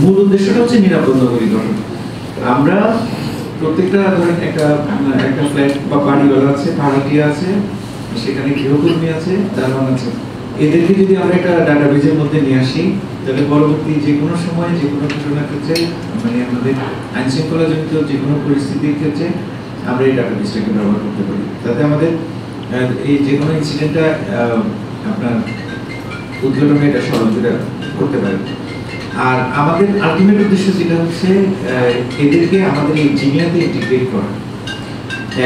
মূল উদ্দেশ্যটা হচ্ছে নিরাপদ নগরী গঠন। আমরা প্রত্যেকটা ধরেন একটা ফ্ল্যাট বা বাড়িওয়ালা আছে, ভাড়াটিয়া আছে, সেখানে গৃহকর্মী আছে, দারোয়ান আছে, এদেরকে যদি আমরা একটা ডাটাবেজের মধ্যে নিয়ে আসি, তাহলে পরবর্তী যে কোনো সময় যে কোনো ঘটনার ক্ষেত্রে, মানে আমাদের আইন শৃঙ্খলা জনিত যে কোনো পরিস্থিতির ক্ষেত্রে আমরা এই ডাটাবেজটাকে ব্যবহার করতে পারি, যাতে আমাদের এই যে কোনো ইনসিডেন্টটা আপনার উদ্ঘাটনে এটা সহযোগিতা করতে পারে। আর আমাদের আলটিমেট উদ্দেশ্য যেটা হচ্ছে এদেরকে আমাদের এই জিনিয়াতে ইন্টিগ্রেট করা।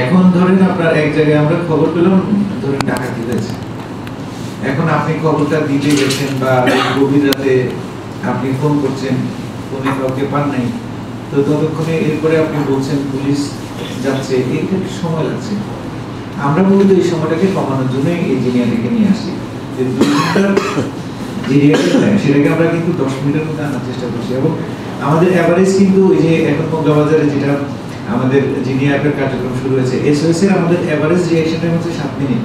এখন ধরেন আপনার এক জায়গায় আমরা খবর পেলাম, ধরেন ডাকাতি হয়েছে, এখন আপনি খবরটা দিতে গেছেন বা গভীর রাতে আপনি ফোন করছেন, ফোনে কাউকে পান নাই, তো ততক্ষণে এরপরে আপনি বলছেন পুলিশ যাচ্ছে, এই ক্ষেত্রে সময় লাগছে। আমরা মূলত এই সময়টাকে কমানোর জন্য এই জিনিয়াটাকে নিয়ে আসি, যে 2 ঘন্টার সেটাকে আমরা কিন্তু 10 মিনিটের মধ্যে আনার চেষ্টা করছি। এবং আমাদের অ্যাভারেজ কিন্তু ওই যে এখন মঙ্গলবাজারে যেটা আমাদের জিনিয়া অ্যাপের কার্যক্রম শুরু হয়েছে, এসওএস এর আমাদের অ্যাভারেজ রিঅ্যাকশন টাইম হচ্ছে 7 মিনিট।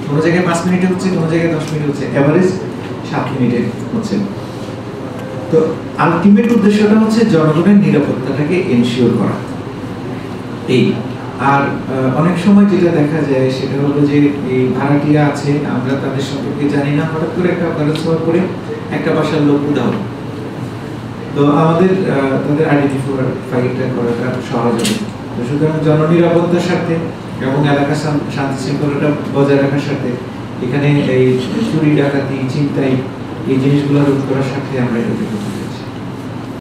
কোনো জায়গায় 5 মিনিটে হচ্ছে, কোনো জায়গায় 10 মিনিট হচ্ছে, অ্যাভারেজ 7 মিনিটে হচ্ছে। তো আলটিমেট উদ্দেশ্যটা হচ্ছে জনগণের নিরাপত্তাটাকে এনশিওর করা। এই আর অনেক সময় যেটা দেখা যায় সেটা হলো যে এই ভাড়াটিয়া আছে, আমরা তাদের সম্পর্কে জানি না, হঠাৎ করে একটা অপরাধ হওয়ার পরে একটা বাসার লোক উধাও, তো আমাদের তাদের আইডেন্টিফাইটা করাটা সহজ হবে। তো সুতরাং জননিরাপত্তার সাথে এবং এলাকার শান্তি শৃঙ্খলাটা বজায় রাখার সাথে এখানে এই চুরি ডাকাতি ছিনতাই এই জিনিসগুলো রোধ করার সাথে আমরা এটা করতে